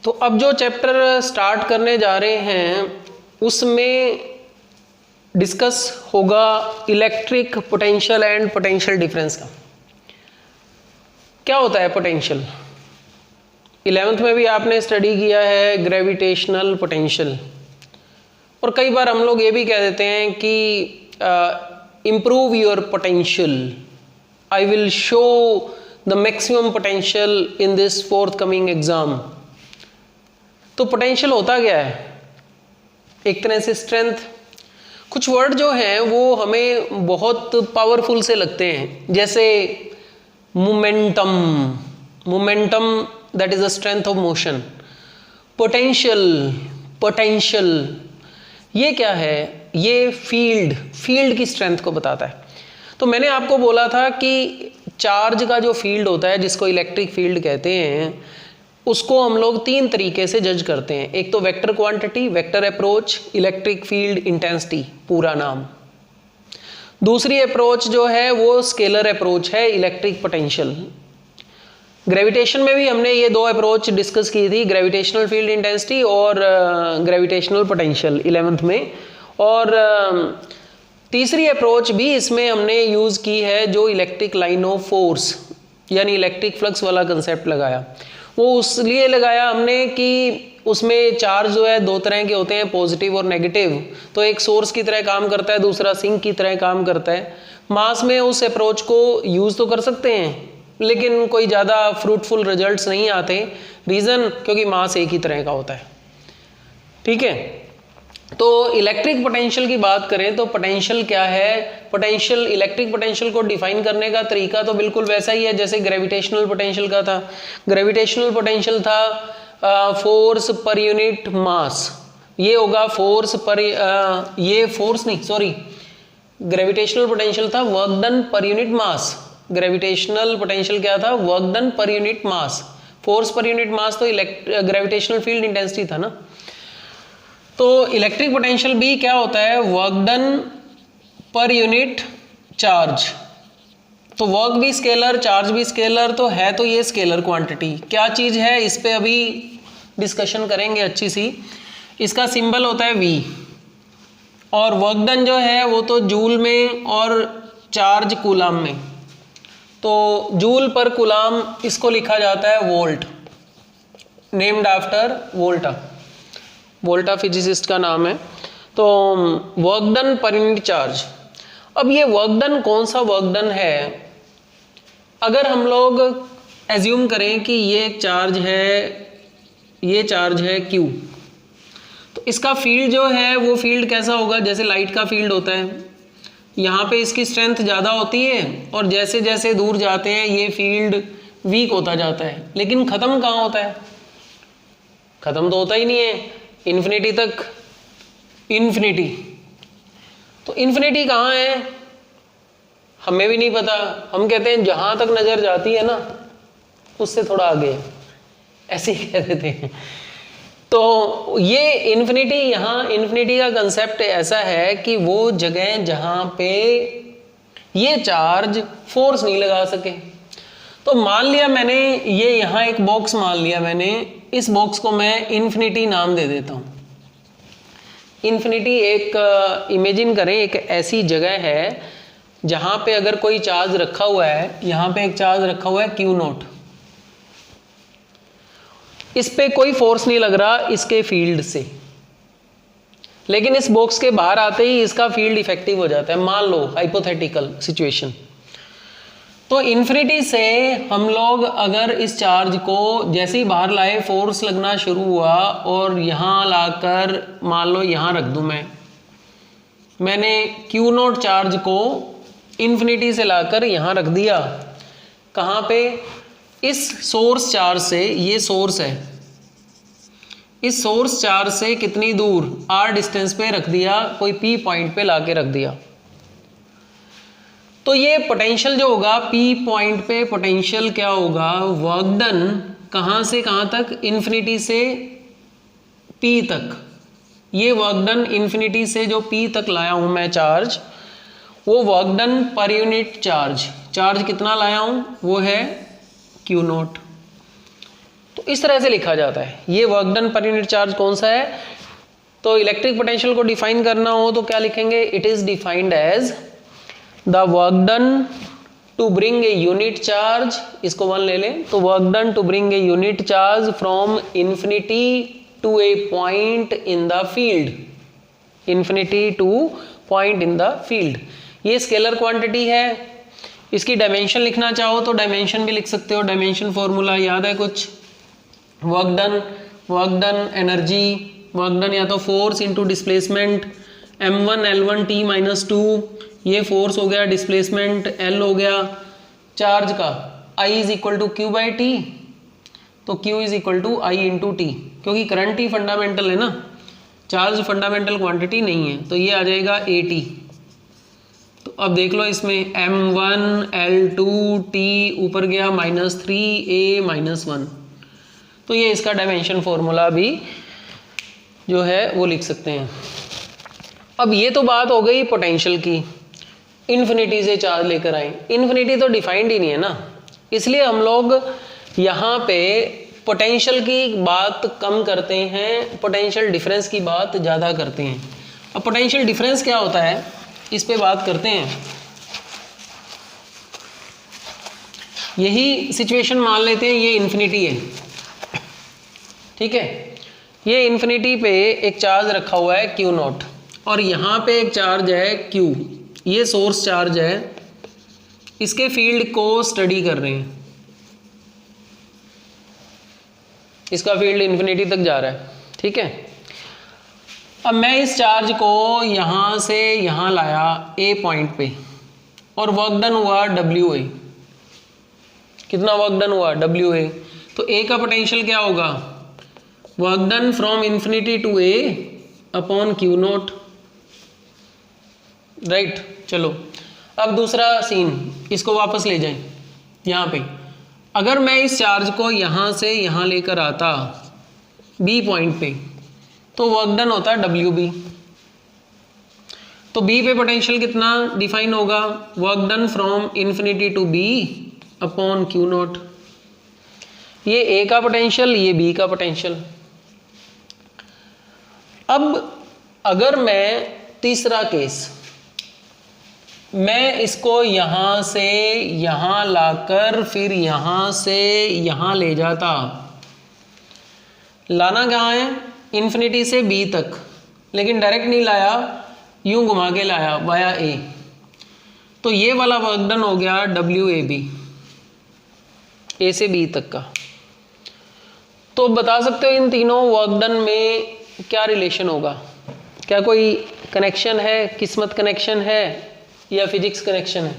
तो अब जो चैप्टर स्टार्ट करने जा रहे हैं उसमें डिस्कस होगा electric potential and potential difference का। क्या होता है पोटेंशियल? 11th में भी आपने स्टडी किया है ग्रेविटेशनल पोटेंशियल, और कई बार हम लोग ये भी कह देते हैं कि improve your potential, I will show the maximum potential in this fourth coming exam. तो पोटेंशियल होता क्या है? एक तरह से स्ट्रेंथ। कुछ वर्ड जो हैं वो हमें बहुत पावरफुल से लगते हैं, जैसे momentum, momentum that is the strength of motion. Potential, potential ये क्या है? ये फील्ड, फील्ड की स्ट्रेंथ को बताता है। तो मैंने आपको बोला था कि चार्ज का जो फील्ड होता है जिसको इलेक्ट्रिक फील्ड कहते हैं, उसको हम लोग 3 तरीके से जज करते हैं। एक तो vector quantity, vector approach, electric field intensity पूरा नाम। दूसरी अप्रोच जो है वो स्केलर अप्रोच है, इलेक्ट्रिक पोटेंशियल। ग्रेविटेशन में भी हमने ये 2 अप्रोच डिस्कस की थी, ग्रेविटेशनल फील्ड इंटेंसिटी और ग्रेविटेशनल पोटेंशियल 11th में। और तीसरी अप्रोच भी इसमें हमने यूज़ की है जो इलेक्ट्रिक लाइन ऑफ फोर्स यानी इलेक्ट्रिक फ्लक्स वाला कंसेप्ट लगाया। वो उसलिए लगाया हमने कि उसमें चार्ज जो है 2 तरह के होते हैं, पॉजिटिव और नेगेटिव। तो एक सोर्स की तरह काम करता है, दूसरा सिंक की तरह काम करता है। मास में उस अप्रोच को यूज़ तो कर सकते हैं लेकिन कोई ज़्यादा फ्रूटफुल रिजल्ट्स नहीं आते। रीज़न क्योंकि मास एक ही तरह का होता है। ठीक है, तो इलेक्ट्रिक पोटेंशियल की बात करें तो पोटेंशियल क्या है? पोटेंशियल, इलेक्ट्रिक पोटेंशियल को डिफाइन करने का तरीका तो बिल्कुल वैसा ही है जैसे ग्रेविटेशनल पोटेंशियल का था। ग्रेविटेशनल पोटेंशियल था फोर्स पर यूनिट मास। ये होगा फोर्स पर ये फोर्स नहीं, सॉरी, ग्रेविटेशनल पोटेंशियल था work done per unit mass. Gravitational potential क्या था? Work done per unit mass. Force per unit mass तो ग्रेविटेशनल फील्ड इंटेंसिटी था ना। तो इलेक्ट्रिक पोटेंशियल भी क्या होता है? Work done per unit charge. तो वर्क भी स्केलर, चार्ज भी स्केलर, तो है तो ये स्केलर क्वांटिटी। क्या चीज़ है इस पे अभी डिस्कशन करेंगे अच्छी सी। इसका सिंबल होता है V, और वर्क डन जो है वो तो जूल में और चार्ज कूलाम में। तो जूल पर कूलाम इसको लिखा जाता है वोल्ट, नेम्ड आफ्टर वोल्टा, वोल्टा फिजिसिस्ट का नाम है। तो work done per unit charge. अब ये वर्क डन कौन सा वर्क डन है? अगर हम लोग एज्यूम करें कि ये एक चार्ज है, ये चार्ज है Q, तो इसका फील्ड जो है वो फील्ड कैसा होगा? जैसे लाइट का फील्ड होता है, यहाँ पे इसकी स्ट्रेंथ ज़्यादा होती है और जैसे जैसे दूर जाते हैं ये फील्ड वीक होता जाता है। लेकिन ख़त्म कहाँ होता है? ख़त्म तो होता ही नहीं है, इन्फिनिटी तक, इन्फिनिटी। तो इन्फिनिटी कहाँ है हमें भी नहीं पता। हम कहते हैं जहाँ तक नज़र जाती है ना उससे थोड़ा आगे, ऐसे ही कह देते हैं। तो ये इन्फिनिटी, यहाँ इन्फिनिटी का कंसेप्ट ऐसा है कि वो जगह जहाँ पे ये चार्ज फोर्स नहीं लगा सके। तो मान लिया मैंने ये यहाँ एक बॉक्स मान लिया मैंने, इस बॉक्स को मैं इन्फिनिटी नाम दे देता हूँ। इन्फिनिटी एक इमेजिन करें एक ऐसी जगह है जहाँ पे अगर कोई चार्ज रखा हुआ है, यहाँ पे एक चार्ज रखा हुआ है Q0, इस पे कोई फोर्स नहीं लग रहा इसके फील्ड से, लेकिन इस बॉक्स के बाहर आते ही इसका फील्ड इफेक्टिव हो जाता है। मान लो हाइपोथेटिकल सिचुएशन। तो इन्फिनिटी से हम लोग अगर इस चार्ज को जैसे ही बाहर लाए, फोर्स लगना शुरू हुआ और यहाँ लाकर मान लो यहाँ रख दूँ, मैंने Q0 चार्ज को इन्फिनिटी से लाकर यहाँ रख दिया। कहाँ पे? इस सोर्स चार्ज से, ये सोर्स है, इस सोर्स चार्ज से कितनी दूर r डिस्टेंस पे रख दिया, कोई P पॉइंट पे लाके रख दिया। तो ये पोटेंशियल जो होगा P पॉइंट पे, पोटेंशियल क्या होगा? वर्क डन कहाँ से कहाँ तक? इन्फिनिटी से P तक। ये वर्क डन इन्फिनिटी से जो P तक लाया हूँ मैं चार्ज, वो work done per unit charge. Charge कितना लाया हूँ? वो है Q0। तो इस तरह से लिखा जाता है। ये work done per unit charge कौन सा है? तो इलेक्ट्रिक पोटेंशियल को डिफाइन करना हो तो क्या लिखेंगे? It is defined as the work done to bring a unit charge, इसको 1 ले लें, तो work done to bring a unit charge from infinity to a point in the field, infinity to point in the field. ये scalar quantity है। इसकी dimension लिखना चाहो तो डायमेंशन भी लिख सकते हो। डायमेंशन फॉर्मूला याद है कुछ? Work done energy, work done या तो force into displacement, m1 l1 t minus 2, ये फोर्स हो गया, डिस्प्लेसमेंट l हो गया चार्ज का, I is equal to Q by T, तो Q is equal to I into T, क्योंकि करंट ही फंडामेंटल है ना, चार्ज फंडामेंटल क्वांटिटी नहीं है, तो ये आ जाएगा AT। तो अब देख लो इसमें m1 l2 t ऊपर गया -3a -1, तो ये इसका डायमेंशन फॉर्मूला भी जो है वो लिख सकते हैं। अब ये तो बात हो गई पोटेंशियल की, इन्फिनिटी से चार्ज लेकर आए, इन्फिनिटी तो डिफाइंड ही नहीं है ना, इसलिए हम लोग यहाँ पे पोटेंशियल की बात कम करते हैं, पोटेंशियल डिफरेंस की बात ज़्यादा करते हैं। अब पोटेंशियल डिफरेंस क्या होता है इस पे बात करते हैं। यही सिचुएशन मान लेते हैं, ये इन्फिनिटी है, ठीक है, ये इन्फिनिटी पे एक चार्ज रखा हुआ है Q0 और यहाँ पे एक चार्ज है Q, ये सोर्स चार्ज है, इसके फील्ड को स्टडी कर रहे हैं, इसका फील्ड इन्फिनिटी तक जा रहा है, ठीक है। अब मैं इस चार्ज को यहाँ से यहाँ लाया A पॉइंट पे और वर्क डन हुआ WA, कितना वर्क डन हुआ WA, तो A का पोटेंशियल क्या होगा? Work done from infinity to A upon Q0, right. चलो अब दूसरा सीन, इसको वापस ले जाएं यहाँ पे। अगर मैं इस चार्ज को यहाँ से यहाँ लेकर आता B पॉइंट पे, तो वर्क डन होता WB, तो B पे पोटेंशियल कितना डिफाइन होगा? Work done from infinity to B upon Q0, ये A का पोटेंशियल, ये B का पोटेंशियल। अब अगर मैं तीसरा केस, मैं इसको यहाँ से यहाँ लाकर फिर यहाँ से यहाँ ले जाता, लाना कहाँ है? इन्फिनिटी से B तक, लेकिन डायरेक्ट नहीं लाया, यूं घुमा के लाया वाया A, तो ये वाला वर्क डन हो गया WAB, A से B तक का। तो बता सकते हो इन तीनों वर्क डन में क्या रिलेशन होगा? क्या कोई कनेक्शन है, किस्मत कनेक्शन है या फिजिक्स कनेक्शन है?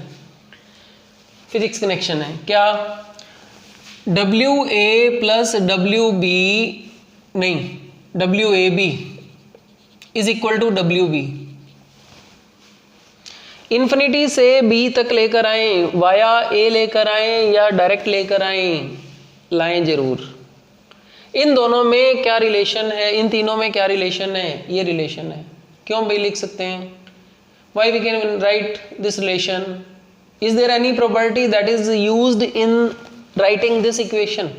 फिजिक्स कनेक्शन है। क्या? WA प्लस WB नहीं, WAB is equal to WB। Infinity से B तक लेकर आए, वाया A लेकर आए या डायरेक्ट लेकर आए, लाएं जरूर। इन दोनों में क्या रिलेशन है? इन तीनों में क्या रिलेशन है? ये रिलेशन है। क्यों भाई लिख सकते हैं? Why we can write this relation? Is there any property that is used in writing this equation?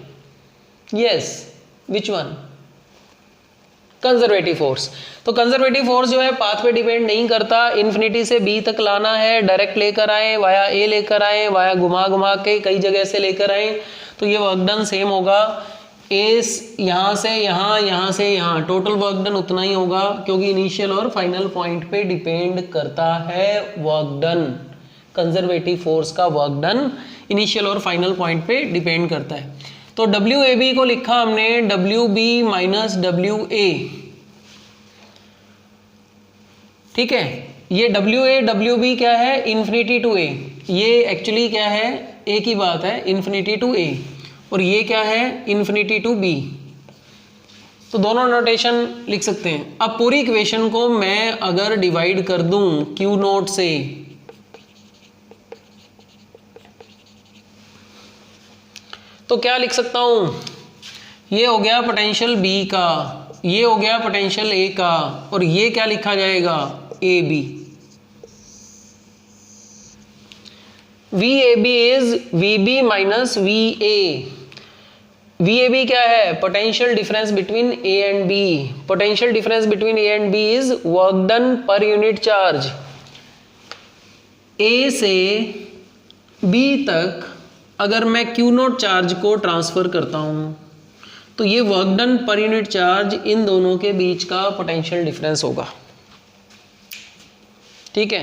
Yes. Which one? Conservative force. तो कंजर्वेटिव फोर्स जो है पाथ पे डिपेंड नहीं करता, इन्फिनिटी से B तक लाना है, डायरेक्ट लेकर आए, वाया A लेकर आए, वाया घुमा घुमा के कई जगह से लेकर आए, तो ये वर्क डन सेम होगा। यहाँ से यहाँ, यहाँ से यहाँ, टोटल वर्क डन उतना ही होगा, क्योंकि इनिशियल और फाइनल पॉइंट पे डिपेंड करता है वर्क डन। कंजर्वेटिव फोर्स का वर्क डन इनिशियल और फाइनल पॉइंट पे डिपेंड करता है। तो WAB को लिखा हमने WB माइनस WA, ठीक है। ये WB क्या है? इन्फिनिटी टू A, ये एक्चुअली क्या है? A की बात है, इन्फिनिटी टू A, और ये क्या है? Infinity to B। तो दोनों नोटेशन लिख सकते हैं। अब पूरी इक्वेशन को मैं अगर डिवाइड कर दूं Q0 से, तो क्या लिख सकता हूं? ये हो गया पोटेंशियल B का, ये हो गया पोटेंशियल A का, और ये क्या लिखा जाएगा? AB। VAB is VB minus VA। VAB क्या है? Potential difference between A and B। Potential difference between A and B is work done per unit charge. A से B तक अगर मैं Q0 चार्ज को ट्रांसफर करता हूं तो ये work done per unit charge in दोनों के बीच का पोटेंशियल डिफरेंस होगा। ठीक है,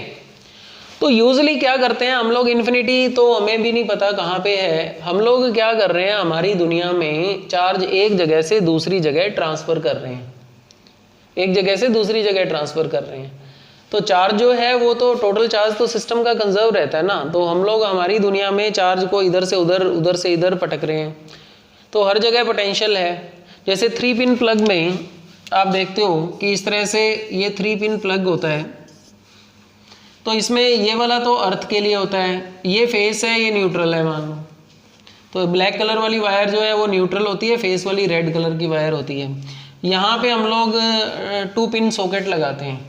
तो यूजुअली क्या करते हैं हम लोग, इन्फिनिटी तो हमें भी नहीं पता कहाँ पे है, हम लोग क्या कर रहे हैं, हमारी दुनिया में चार्ज एक जगह से दूसरी जगह ट्रांसफर कर रहे हैं, एक जगह से दूसरी जगह ट्रांसफर कर रहे हैं। तो चार्ज जो है वो तो टोटल चार्ज तो सिस्टम का कंजर्व रहता है ना, तो हम लोग हमारी दुनिया में चार्ज को इधर से उधर, उधर से इधर पटक रहे हैं, तो हर जगह पोटेंशियल है। जैसे 3 पिन प्लग में आप देखते हो कि इस तरह से ये 3 पिन प्लग होता है, तो इसमें ये वाला तो अर्थ के लिए होता है, ये फेस है, ये न्यूट्रल है मान लो, तो ब्लैक कलर वाली वायर जो है वो न्यूट्रल होती है, फेस वाली रेड कलर की वायर होती है। यहाँ पे हम लोग 2 पिन सॉकेट लगाते हैं,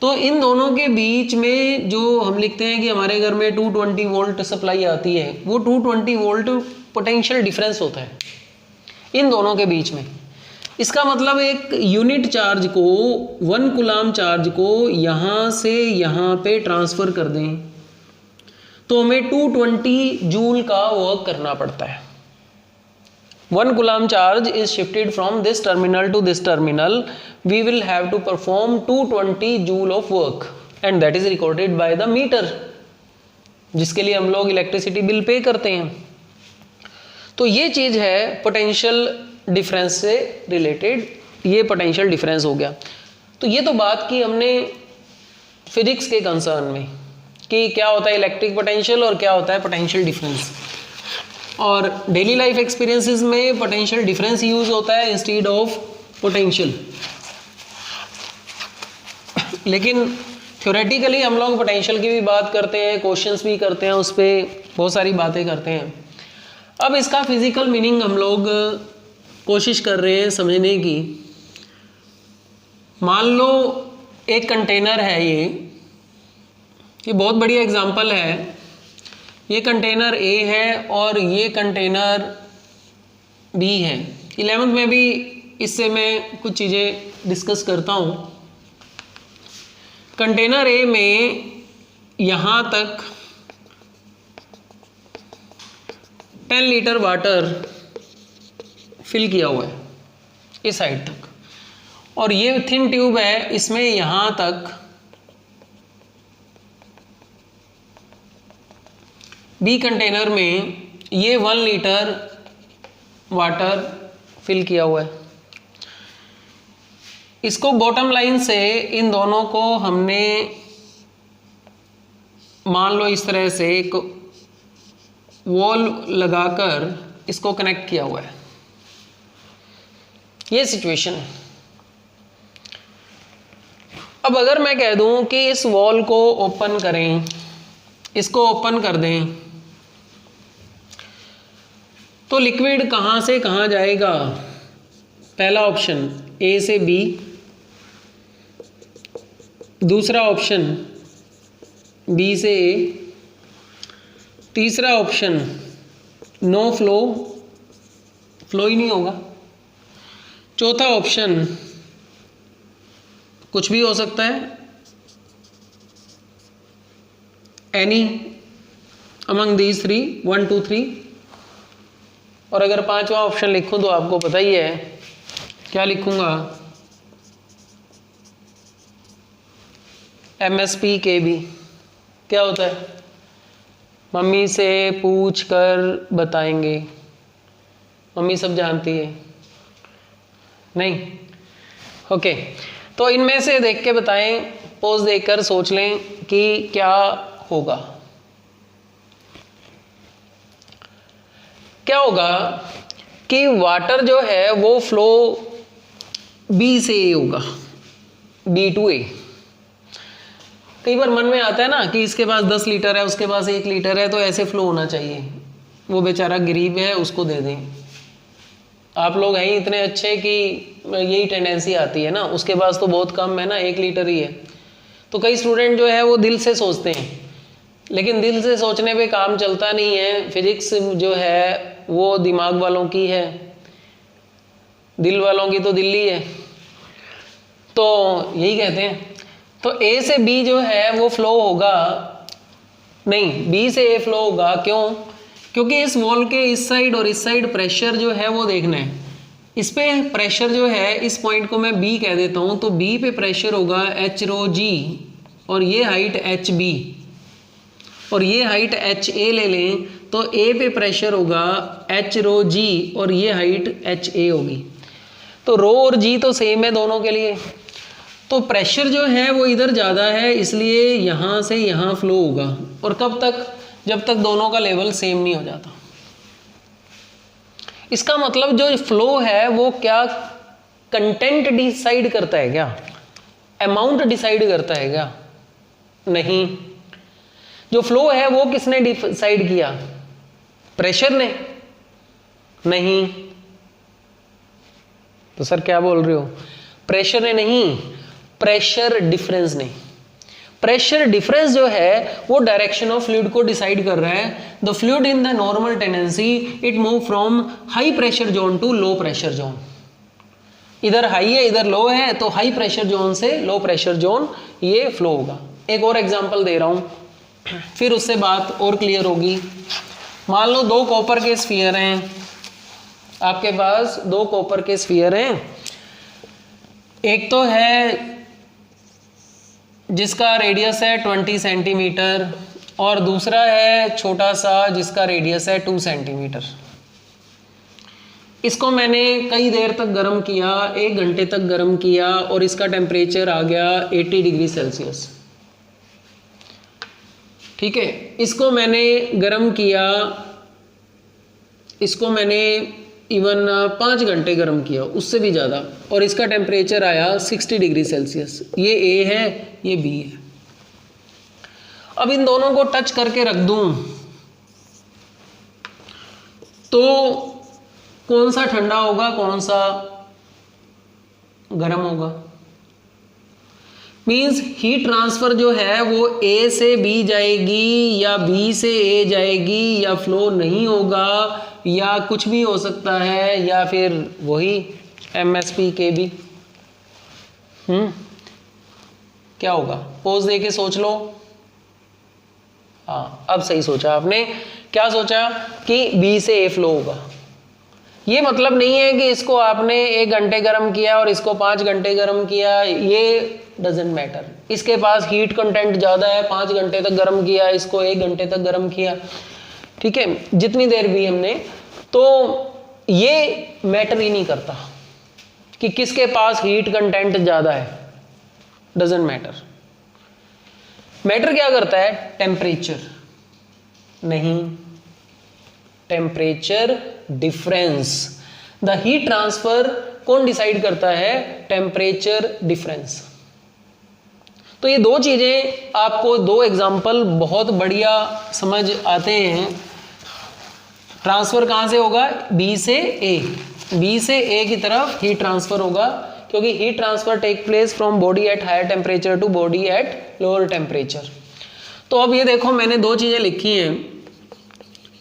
तो इन दोनों के बीच में जो हम लिखते हैं कि हमारे घर में 220 वोल्ट सप्लाई आती है, वो 220 वोल्ट पोटेंशियल डिफरेंस होता है इन दोनों के बीच में। इसका मतलब एक यूनिट चार्ज को, 1 कूलाम चार्ज को यहाँ से यहाँ पे ट्रांसफर कर दें तो हमें 220 जूल का वर्क करना पड़ता है। 1 coulomb charge is shifted from this terminal to this terminal, we will have to perform 220 joule of work and that is recorded by the meter, जिसके लिए हम लोग इलेक्ट्रिसिटी बिल पे करते हैं। तो ये चीज है पोटेंशियल डिफरेंस से रिलेटेड, ये पोटेंशियल डिफरेंस हो गया। तो ये तो बात की हमने फिजिक्स के कंसर्न में कि क्या होता है इलेक्ट्रिक पोटेंशियल और क्या होता है पोटेंशियल डिफरेंस, और डेली लाइफ एक्सपीरियंसेस में पोटेंशियल डिफरेंस यूज होता है इंस्टेड ऑफ पोटेंशियल। लेकिन थ्योरेटिकली हम लोग पोटेंशियल की भी बात करते हैं, क्वेश्चंस भी करते हैं, उस पर बहुत सारी बातें करते हैं। अब इसका फिजिकल मीनिंग हम लोग कोशिश कर रहे हैं समझने की। मान लो एक कंटेनर है, ये बहुत बढ़िया एग्जांपल है। ये कंटेनर A है और ये कंटेनर B है। 11th में भी इससे मैं कुछ चीज़ें डिस्कस करता हूँ। कंटेनर A में यहाँ तक 10 लीटर वाटर फिल किया हुआ है इस साइड तक, और ये थिन ट्यूब है, इसमें यहां तक बी कंटेनर में ये 1 लीटर वाटर फिल किया हुआ है। इसको बॉटम लाइन से इन दोनों को हमने मान लो इस तरह से एक वॉल लगाकर इसको कनेक्ट किया हुआ है। ये सिचुएशन है। अब अगर मैं कह दूं कि इस वॉल को ओपन करें, इसको ओपन कर दें, तो लिक्विड कहां से कहां जाएगा? पहला ऑप्शन A से B, दूसरा ऑप्शन B से A, तीसरा ऑप्शन नो फ्लो, फ्लो ही नहीं होगा, चौथा ऑप्शन कुछ भी हो सकता है, एनी अमंग दीज 3, 1 2 3, और अगर पांचवा ऑप्शन लिखूं तो आपको पता ही है क्या लिखूंगा, MSPKB। क्या होता है? मम्मी से पूछ कर बताएंगे, मम्मी सब जानती है नहीं? ओके, तो इनमें से देख के बताएं, पोज देखकर सोच लें कि क्या होगा। क्या होगा कि वाटर जो है वो फ्लो B से A होगा, B to A। कई बार मन में आता है ना कि इसके पास 10 लीटर है, उसके पास 1 लीटर है, तो ऐसे फ्लो होना चाहिए, वो बेचारा गरीब है, उसको दे दें। आप लोग हैं ही इतने अच्छे कि यही टेंडेंसी आती है ना, उसके पास तो बहुत कम है ना, 1 लीटर ही है। तो कई स्टूडेंट जो है वो दिल से सोचते हैं लेकिन दिल से सोचने पे काम चलता नहीं है। फिजिक्स जो है वो दिमाग वालों की है, दिल वालों की तो दिल्ली है, तो यही कहते हैं। तो ए से बी जो है वो फ्लो होगा, नहीं बी से ए फ्लो होगा। क्यों? क्योंकि इस वॉल के इस साइड और इस साइड प्रेशर जो है वो देखना है। इस पे प्रेशर जो है, इस पॉइंट को मैं बी कह देता हूँ, तो बी पे प्रेशर होगा एच रो जी, और ये हाइट एच बी, और ये हाइट एच ए ले लें तो ए पे प्रेशर होगा एच रो जी, और ये हाइट एच ए होगी। तो रो और जी तो सेम है दोनों के लिए, तो प्रेशर जो है वो इधर ज़्यादा है, इसलिए यहाँ से यहाँ फ्लो होगा। और कब तक? जब तक दोनों का लेवल सेम नहीं हो जाता। इसका मतलब जो फ्लो है वो क्या कंटेंट डिसाइड करता है क्या? अमाउंट डिसाइड करता है क्या? नहीं। जो फ्लो है वो किसने डिसाइड किया? प्रेशर ने? नहीं। तो सर क्या बोल रहे हो? प्रेशर ने नहीं, प्रेशर डिफरेंस ने। प्रेशर डिफरेंस जो है वो डायरेक्शन ऑफ फ्लूइड को डिसाइड कर रहा है। The fluid in the normal tendency it move from high pressure zone to low pressure zone. इधर हाई है इधर लो है, तो हाई प्रेशर जोन से लो प्रेशर जोन ये फ्लो होगा। एक और एग्जांपल दे रहा हूं, फिर उससे बात और क्लियर होगी। मान लो दो कॉपर के स्फीयर हैं, आपके पास दो कॉपर के स्फीयर हैं। एक तो है जिसका रेडियस है 20 सेंटीमीटर, और दूसरा है छोटा सा जिसका रेडियस है 2 सेंटीमीटर। इसको मैंने कई देर तक गर्म किया, 1 घंटे तक गर्म किया, और इसका टेम्परेचर आ गया 80 डिग्री सेल्सियस। ठीक है, इसको मैंने गर्म किया, इसको मैंने इवन 5 घंटे गर्म किया, उससे भी ज़्यादा, और इसका टेम्परेचर आया 60 डिग्री सेल्सियस। ये ए है, ये बी है। अब इन दोनों को टच करके रख दूं तो कौन सा ठंडा होगा, कौन सा गर्म होगा? मींस हीट ट्रांसफर जो है वो ए से बी जाएगी या बी से ए जाएगी, या फ्लो नहीं होगा, या कुछ भी हो सकता है, या फिर वही MSP KB। क्या होगा? पोज दे के सोच लो। हाँ, अब सही सोचा आपने। क्या सोचा? कि बी से ए फ्लो होगा। ये मतलब नहीं है कि इसको आपने 1 घंटे गर्म किया और इसको 5 घंटे गर्म किया, ये डजेंट मैटर। इसके पास हीट कंटेंट ज़्यादा है, 5 घंटे तक गर्म किया, इसको 1 घंटे तक गर्म किया, ठीक है, जितनी देर भी हमने, तो ये मैटर ही नहीं करता कि किसके पास हीट कंटेंट ज़्यादा है, डजेंट मैटर। मैटर क्या करता है? टेम्परेचर नहीं, temperature difference. The heat transfer कौन डिसाइड करता है? Temperature difference. तो ये दो चीजें आपको, दो एग्जांपल बहुत बढ़िया समझ आते हैं। ट्रांसफर कहां से होगा? बी से ए, बी से ए की तरफ हीट ट्रांसफर होगा, क्योंकि heat transfer take place from body at higher temperature to body at lower temperature. तो अब ये देखो, मैंने दो चीजें लिखी हैं।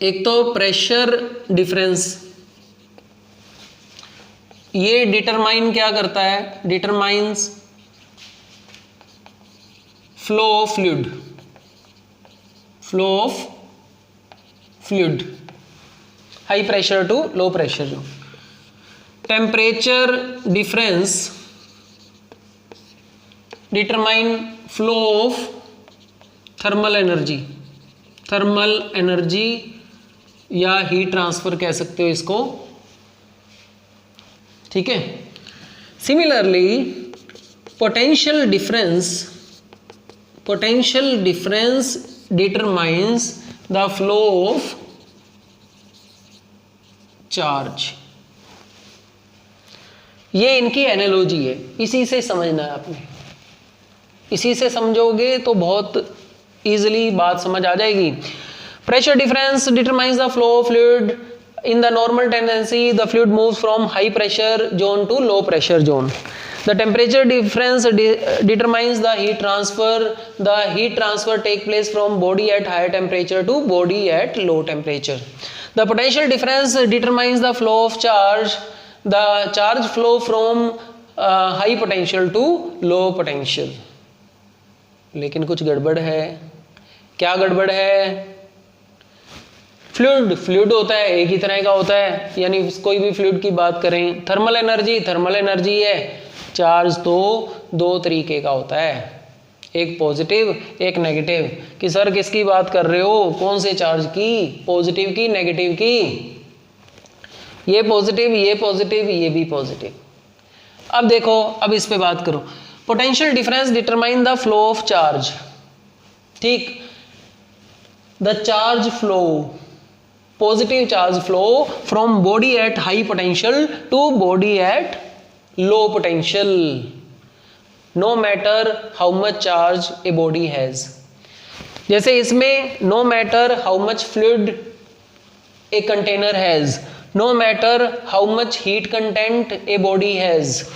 एक तो प्रेशर डिफरेंस, ये डिटरमाइन क्या करता है? Determines flow of fluid, flow of fluid high pressure to low pressure zone. Temperature difference determine flow of thermal energy, thermal energy या हीट ट्रांसफर कह सकते हो इसको, ठीक है। Similarly potential difference determines the flow of charge. ये इनकी analogy है, इसी से समझना है आपने। इसी से समझोगे तो बहुत इजीली बात समझ आ जाएगी। Pressure difference determines the flow of fluid in the normal tendency the fluid moves from high pressure zone to low pressure zone. The temperature difference determines the heat transfer. The heat transfer take place from body at higher temperature to body at low temperature. The potential difference determines the flow of charge. The charge flow from high potential to low potential. लेकिन कुछ गड़बड़ है। क्या गड़बड़ है? Fluid होता है, एक ही तरह का होता है, यानी कोई भी फ्लूइड की बात करें। थर्मल एनर्जी है। चार्ज तो दो तरीके का होता है, एक पॉजिटिव एक नेगेटिव। कि सर किसकी बात कर रहे हो, कौन से चार्ज की, पॉजिटिव की नेगेटिव की? ये पॉजिटिव, ये पॉजिटिव, ये भी पॉजिटिव। अब देखो, अब इस पे बात करो। Potential difference determine the flow of charge. ठीक, the charge flow, positive charge flow from body at high potential to body at low potential, no matter how much charge a body has. जैसे इसमें no matter how much fluid a container has, no matter how much heat content a body has,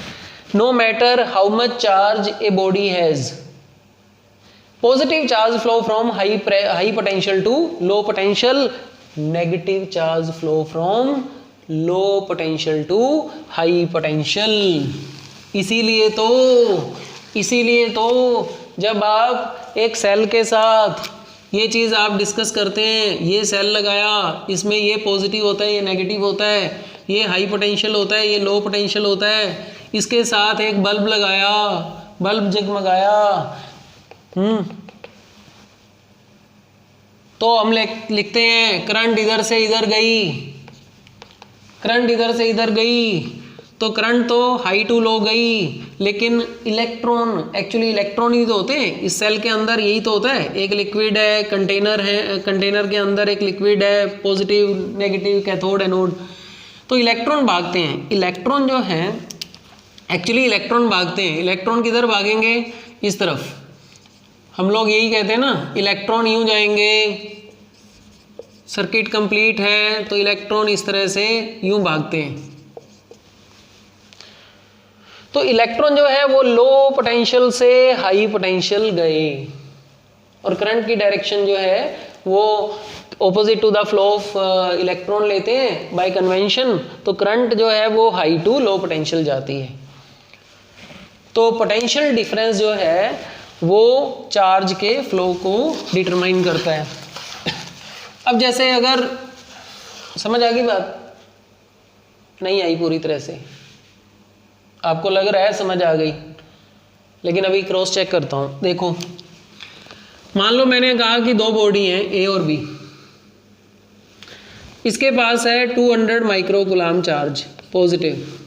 no matter how much charge a body has. Positive charge flow from high potential to low potential, negative charge flow from low potential to high potential. इसीलिए तो जब आप एक cell के साथ ये चीज़ आप discuss करते हैं, ये सेल लगाया, इसमें ये पॉजिटिव होता है, ये नेगेटिव होता है, ये हाई पोटेंशियल होता है, ये लो पोटेंशियल होता है, इसके साथ एक बल्ब लगाया, बल्ब जगमगाया, तो हम लिखते हैं करंट इधर से इधर गई, करंट इधर से इधर गई, तो करंट तो हाई टू लो गई, लेकिन इलेक्ट्रॉन, एक्चुअली इलेक्ट्रॉन ही तो होते हैं इस सेल के अंदर, यही तो होता है। एक लिक्विड है, कंटेनर है, कंटेनर के अंदर एक लिक्विड है, पॉजिटिव नेगेटिव कैथोड एनोड, तो इलेक्ट्रॉन भागते हैं। इलेक्ट्रॉन जो है, एक्चुअली इलेक्ट्रॉन भागते हैं, इलेक्ट्रॉन किधर भागेंगे? इस तरफ। हम लोग यही कहते हैं ना, इलेक्ट्रॉन यूं जाएंगे, सर्किट कंप्लीट है तो इलेक्ट्रॉन इस तरह से यूं भागते हैं। तो इलेक्ट्रॉन जो है वो लो पोटेंशियल से हाई पोटेंशियल गए, और करंट की डायरेक्शन जो है वो opposite to the flow of electron लेते हैं बाय कन्वेंशन, तो करंट जो है वो हाई टू लो पोटेंशियल जाती है। तो पोटेंशियल डिफरेंस जो है वो चार्ज के फ्लो को डिटरमाइन करता है। अब जैसे अगर समझ आ गई बात, नहीं आई पूरी तरह से, आपको लग रहा है समझ आ गई, लेकिन अभी क्रॉस चेक करता हूं। देखो, मान लो मैंने कहा कि दो बॉडी हैं ए और बी, इसके पास है 200 माइक्रो कूलाम चार्ज पॉजिटिव,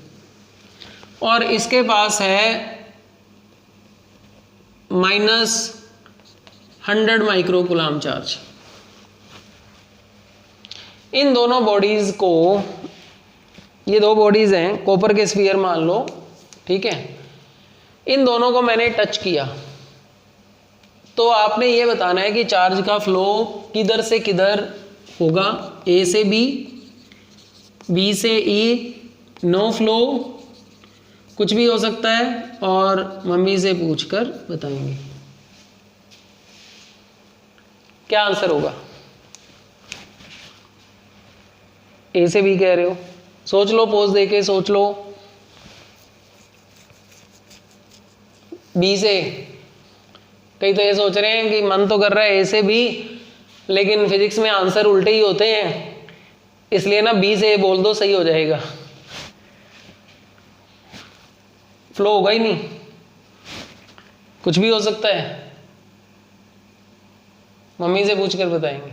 और इसके पास है -100 माइक्रो कूलाम चार्ज। इन दोनों बॉडीज को, ये दो बॉडीज हैं, कॉपर के स्फीयर मान लो, ठीक है, इन दोनों को मैंने टच किया, तो आपने ये बताना है कि चार्ज का फ्लो किधर से किधर होगा। ए से बी, बी से ई, नो फ्लो, कुछ भी हो सकता है, और मम्मी से पूछकर बताएंगे क्या आंसर होगा। ए से बी कह रहे हो, सोच लो, पोज देके सोच लो। बी से, कई तो ये सोच रहे हैं कि मन तो कर रहा है ए से बी, लेकिन फिजिक्स में आंसर उल्टे ही होते हैं, इसलिए ना बी से बोल दो, सही हो जाएगा। फ्लो होगा ही नहीं, कुछ भी हो सकता है, मम्मी से पूछकर बताएंगे।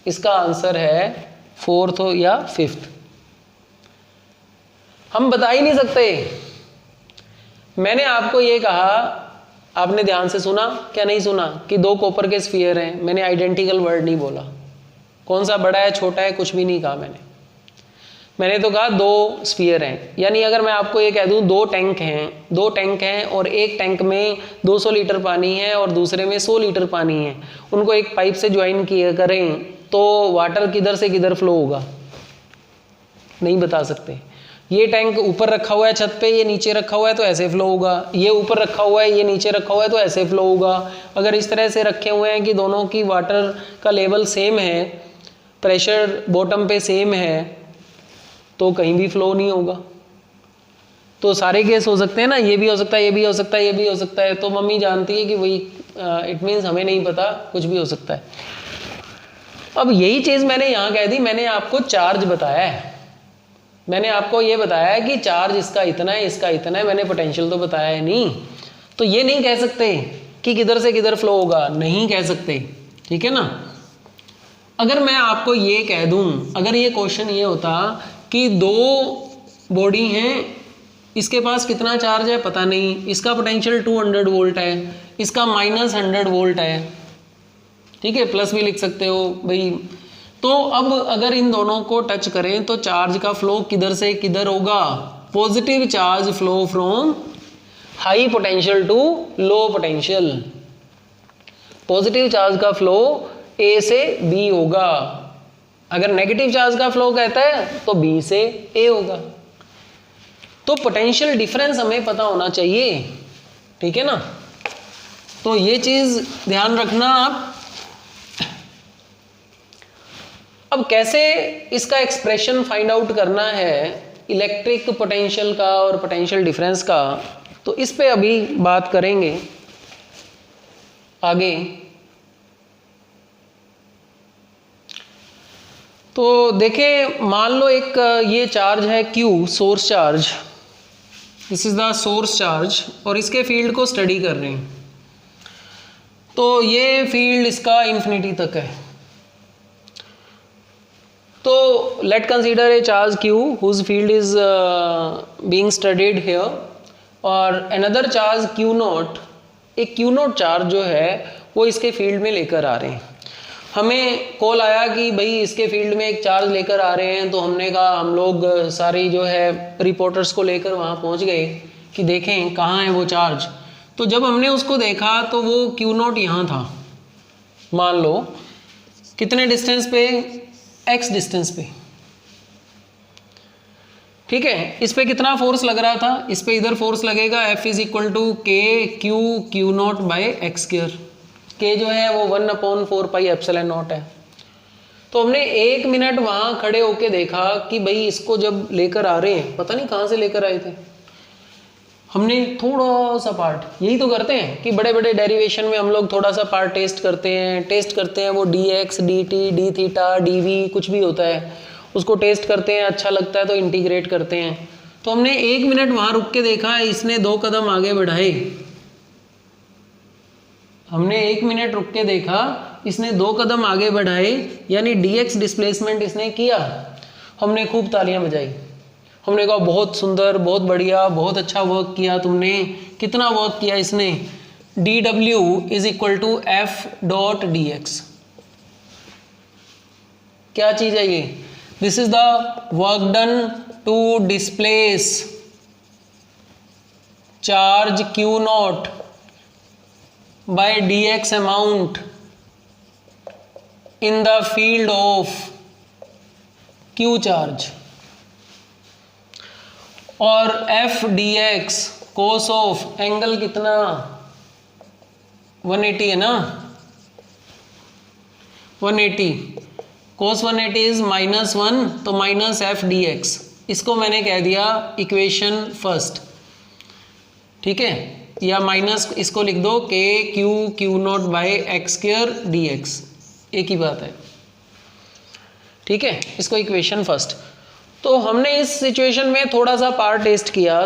इसका आंसर है 4th या 5th, हम बता ही नहीं सकते। मैंने आपको ये कहा, आपने ध्यान से सुना क्या नहीं सुना, कि दो कॉपर के स्फीयर हैं, मैंने आइडेंटिकल वर्ड नहीं बोला, कौन सा बड़ा है छोटा है कुछ भी नहीं कहा मैंने तो कहा दो स्फीयर हैं। यानी अगर मैं आपको ये कह दूं दो टैंक हैं और एक टैंक में 200 लीटर पानी है और दूसरे में 100 लीटर पानी है, उनको एक पाइप से ज्वाइन किया करें तो वाटर किधर से किधर फ्लो होगा, नहीं बता सकते। ये टैंक ऊपर रखा हुआ है छत पे, ये नीचे रखा हुआ है तो ऐसे फ्लो होगा, ये ऊपर रखा हुआ है ये नीचे रखा हुआ है तो ऐसे फ्लो होगा। अगर इस तरह से रखे हुए हैं कि दोनों की वाटर का लेवल सेम है, प्रेशर बॉटम पे सेम है, तो कहीं भी फ्लो नहीं होगा। तो सारे केस हो सकते हैं ना, ये भी हो सकता है, ये भी हो सकता है, ये भी हो सकता है। तो मम्मी जानती है कि वही इट मीन्स हमें नहीं पता, कुछ भी हो सकता है। अब यही चीज़ मैंने यहाँ कह दी, मैंने आपको चार्ज बताया है, मैंने आपको ये बताया है कि चार्ज इसका इतना है, इसका इतना है, मैंने पोटेंशियल तो बताया है नहीं। तो ये नहीं कह सकते कि किधर से किधर फ्लो होगा, नहीं कह सकते, ठीक है ना। अगर मैं आपको ये कह दूं, अगर ये क्वेश्चन ये होता कि दो बॉडी हैं, इसके पास कितना चार्ज है पता नहीं, इसका पोटेंशियल 200 वोल्ट है, इसका -100 वोल्ट है, ठीक है, प्लस भी लिख सकते हो भाई। तो अब अगर इन दोनों को टच करें तो चार्ज का फ्लो किधर से किधर होगा, positive charge flow from high potential to low potential, positive charge का फ्लो ए से बी होगा। अगर नेगेटिव चार्ज का फ्लो कहता है तो बी से ए होगा। तो पोटेंशियल डिफरेंस हमें पता होना चाहिए, ठीक है ना। तो ये चीज ध्यान रखना आप। अब कैसे इसका एक्सप्रेशन फाइंड आउट करना है इलेक्ट्रिक पोटेंशियल का और पोटेंशियल डिफरेंस का, तो इस पे अभी बात करेंगे आगे। तो देखें, मान लो एक ये चार्ज है Q, source charge, this is the source charge, और इसके फील्ड को स्टडी कर रहे हैं। तो ये फील्ड इसका इन्फिनिटी तक है। तो late consider a charge Q whose field is being studied here, और अनदर चार्ज Q नॉट, एक Q नॉट चार्ज जो है वो इसके फील्ड में लेकर आ रहे हैं। हमें कॉल आया कि भाई इसके फील्ड में एक चार्ज लेकर आ रहे हैं, तो हमने कहा, हम लोग सारी जो है रिपोर्टर्स को लेकर वहाँ पहुँच गए कि देखें कहाँ है वो चार्ज। तो जब हमने उसको देखा तो वो Q नॉट यहाँ था, मान लो कितने डिस्टेंस पे, x डिस्टेंस पे, ठीक है। इस पे कितना फोर्स लग रहा था, इस पे इधर फोर्स लगेगा F इज इक्वल टू के Q not by x square. के जो है वो 1/4 पाई एप्सिलॉन नॉट है। तो हमने 1 मिनट वहां खड़े होके देखा कि भाई इसको जब लेकर आ रहे हैं, पता नहीं कहाँ से लेकर आए थे, हमने थोड़ा सा पार्ट, यही तो करते हैं कि बड़े बड़े डेरिवेशन में हम लोग थोड़ा सा पार्ट टेस्ट करते हैं, वो dx dt d theta dv कुछ भी होता है, उसको टेस्ट करते हैं, अच्छा लगता है तो इंटीग्रेट करते हैं। तो हमने 1 मिनट वहाँ रुक के देखा, इसने 2 कदम आगे बढ़ाए, हमने 1 मिनट रुक के देखा, इसने 2 कदम आगे बढ़ाए, यानी dx डिस्प्लेसमेंट इसने किया। हमने खूब तालियां बजाई, हमने कहा बहुत सुंदर, बहुत बढ़िया, बहुत अच्छा वर्क किया तुमने। कितना वर्क किया इसने, dw is equal to F dot D X. क्या चीज है ये, this is the work done to displace charge Q naught by dx amount in the field of Q charge, और f dx cos of angle कितना 180 है ना, 180 cos 180 is -1, तो minus f dx, इसको मैंने कह दिया इक्वेशन फर्स्ट, ठीक है, या माइनस इसको लिख दो के Q not by x square D x, एक ही बात है, ठीक है, इसको इक्वेशन फर्स्ट। तो हमने इस सिचुएशन में थोड़ा सा पार्ट टेस्ट किया,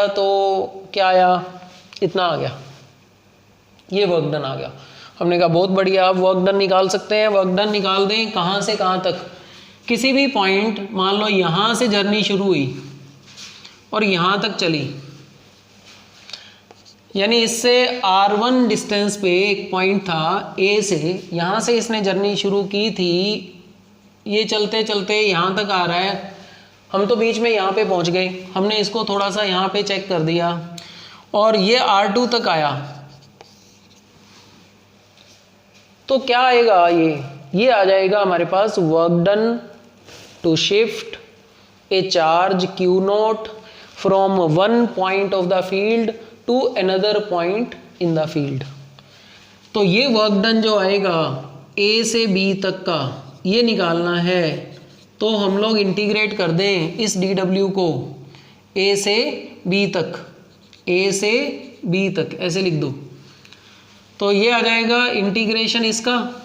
तो क्या आया, इतना आ गया, ये वर्क डन आ गया। हमने कहा बहुत बढ़िया, आप वर्क डन निकाल सकते हैं, वर्क डन निकाल दें, कहाँ से कहाँ तक, किसी भी पॉइंट, मान लो यहाँ से जर्नी शुरू हुई और यहाँ तक चली, यानी इससे R1 डिस्टेंस पे एक पॉइंट था A से, यहाँ से इसने जर्नी शुरू की थी, ये चलते चलते यहाँ तक आ रहा है, हम तो बीच में यहाँ पे पहुँच गए, हमने इसको थोड़ा सा यहाँ पे चेक कर दिया और ये R2 तक आया, तो क्या आएगा, ये आ जाएगा हमारे पास work done to shift a charge q not from one point of the field to another point in the field. तो ये वर्क डन जो आएगा ए से बी तक का, ये निकालना है। तो हम लोग इंटीग्रेट कर दें इस डी डब्ल्यू को ए से बी तक, ए से बी तक ऐसे लिख दो। तो ये आ जाएगा इंटीग्रेशन इसका।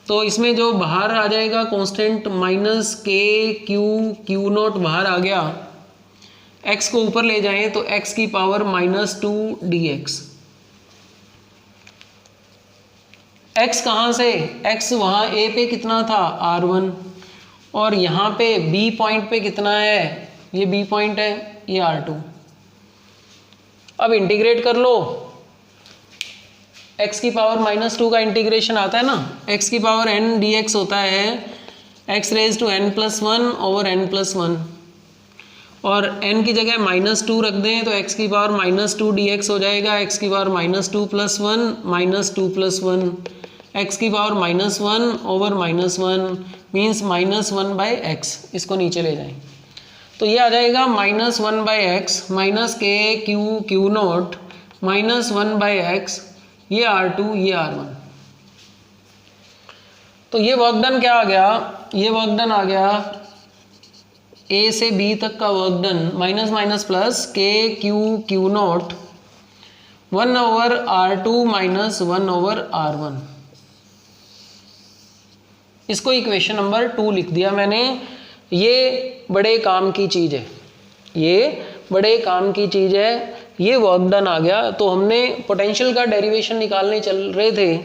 तो इसमें जो बाहर आ जाएगा कांस्टेंट माइनस के क्यू नॉट बाहर आ गया, x को ऊपर ले जाएं तो x की पावर -2 dx। x कहाँ से, x वहाँ a पे कितना था r1, और यहाँ पे b पॉइंट पे कितना है, ये b पॉइंट है, ये r2। अब इंटीग्रेट कर लो, x की पावर -2 का इंटीग्रेशन आता है ना, x की पावर n dx होता है x raise to n+1 over n+1, और n की जगह -2 रख दें तो x की पावर -2 dx हो जाएगा, x की पावर -2 + 1 -2 + 1, x की पावर -1 ओवर -1 मीन्स -1/x। इसको नीचे ले जाएं तो ये आ जाएगा -1/x माइनस के क्यू नॉट -1/x, ये r2 ये r1। तो ये वर्क डन क्या आ गया, ये वर्क डन आ गया a से b तक का work done minus minus plus के क्यू नॉट 1/r2 - 1/r1। इसको इक्वेशन नंबर 2 लिख दिया मैंने। ये बड़े काम की चीज़ है, ये बड़े काम की चीज़ है, ये वर्क डन आ गया। तो हमने पोटेंशियल का डेरिवेशन निकालने चल रहे थे,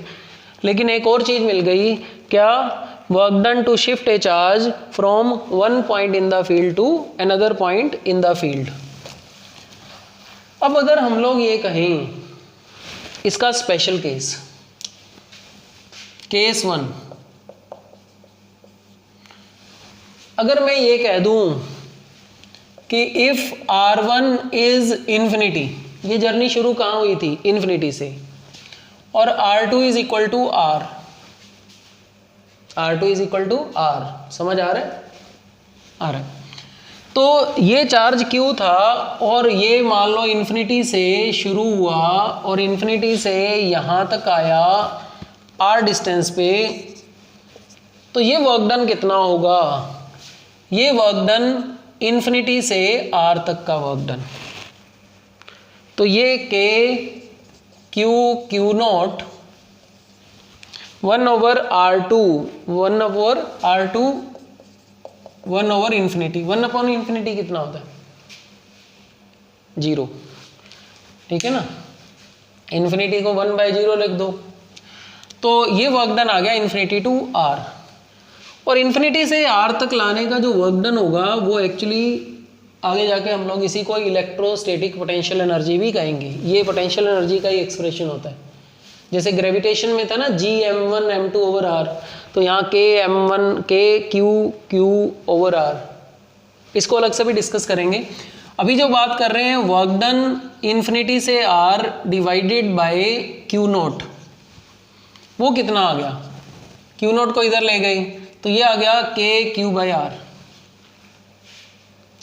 लेकिन एक और चीज़ मिल गई, क्या, work done to shift a charge from one point in the field to another point in the field. अब अगर हम लोग ये कहें इसका स्पेशल केस, केस 1, अगर मैं ये कह दूं कि इफ r1 इज इन्फिनिटी, ये जर्नी शुरू कहाँ हुई थी, इन्फिनिटी से, और r2 is equal to r, r2 is equal to r, समझ आ रहा है, आ रहा है। तो ये चार्ज Q था और ये मान लो इन्फिनिटी से शुरू हुआ और इन्फिनिटी से यहाँ तक आया r डिस्टेंस पे, तो ये वर्क डन कितना होगा, ये वर्क डन इन्फिनिटी से r तक का वर्क डन। तो ये के Q not 1/r2 1/r2 infinity, 1/इन्फिनिटी कितना होता है, 0, ठीक है ना, इन्फिनिटी को 1/0 लिख दो। तो ये वर्क डन आ गया इन्फिनिटी टू r, और इन्फिनिटी से r तक लाने का जो वर्क डन होगा वो एक्चुअली आगे जाके हम लोग इसी को इलेक्ट्रोस्टैटिक पोटेंशियल एनर्जी भी कहेंगे। ये पोटेंशियल एनर्जी का ही एक्सप्रेशन होता है। जैसे ग्रेविटेशन में था ना Gm1 m2 ओवर r, तो यहाँ k क्यू ओवर r, इसको अलग से भी डिस्कस करेंगे। अभी जो बात कर रहे हैं वर्क डन इन्फिनिटी से r divided by Q not, वो कितना आ गया, क्यू नॉट को इधर ले गई तो ये आ गया k/r।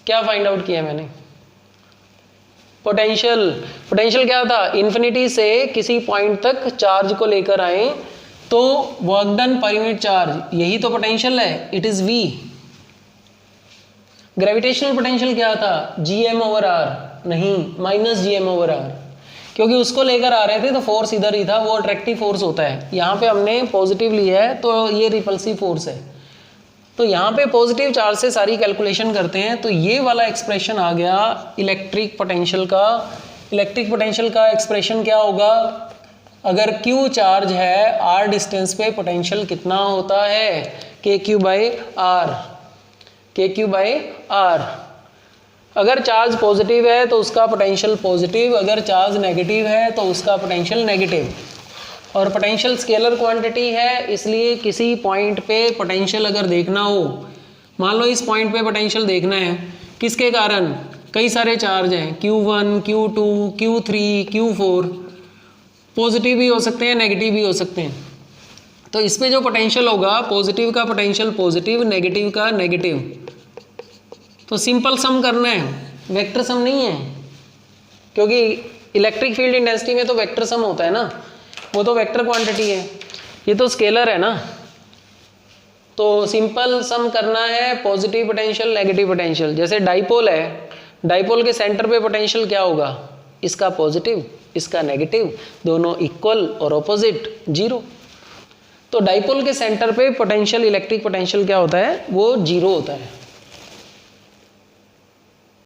क्या फाइंड आउट किया मैंने, पोटेंशियल क्या था, इन्फिनिटी से किसी पॉइंट तक चार्ज को लेकर आए तो work done per unit charge, यही तो पोटेंशियल है, it is v। Gravitational potential क्या था, Gm/r, नहीं -Gm/r, क्योंकि उसको लेकर आ रहे थे तो फोर्स इधर ही था, वो अट्रैक्टिव फोर्स होता है। यहाँ पे हमने पॉजिटिव लिया है तो ये रिपल्सिव फोर्स है। तो यहाँ पे पॉजिटिव चार्ज से सारी कैलकुलेशन करते हैं, तो ये वाला एक्सप्रेशन आ गया इलेक्ट्रिक पोटेंशियल का। इलेक्ट्रिक पोटेंशियल का एक्सप्रेशन क्या होगा, अगर Q चार्ज है r डिस्टेंस पे पोटेंशियल कितना होता है, KQ/r, KQ/r। अगर चार्ज पॉजिटिव है तो उसका पोटेंशियल पॉजिटिव, अगर चार्ज नेगेटिव है तो उसका पोटेंशियल नेगेटिव। और पोटेंशियल स्केलर क्वांटिटी है, इसलिए किसी पॉइंट पे पोटेंशियल अगर देखना हो, मान लो इस पॉइंट पे पोटेंशियल देखना है, किसके कारण, कई सारे चार्ज हैं, Q1 Q2 Q3 Q4, positive भी हो सकते हैं नेगेटिव भी हो सकते हैं। तो इस पे जो पोटेंशियल होगा, पॉजिटिव का पोटेंशियल पॉजिटिव, नेगेटिव का नेगेटिव, तो सिंपल सम करना है, वेक्टर सम नहीं है, क्योंकि इलेक्ट्रिक फील्ड इंटेंसिटी में तो वेक्टर सम होता है ना, वो तो वेक्टर क्वांटिटी है, ये तो स्केलर है ना। तो सिंपल सम करना है पॉजिटिव पोटेंशियल नेगेटिव पोटेंशियल। जैसे डाइपोल है, डाइपोल के सेंटर पे पोटेंशियल क्या होगा, इसका पॉजिटिव इसका नेगेटिव, दोनों इक्वल और ऑपोजिट 0। तो डाइपोल के सेंटर पे पोटेंशियल इलेक्ट्रिक पोटेंशियल क्या होता है, वो 0 होता है।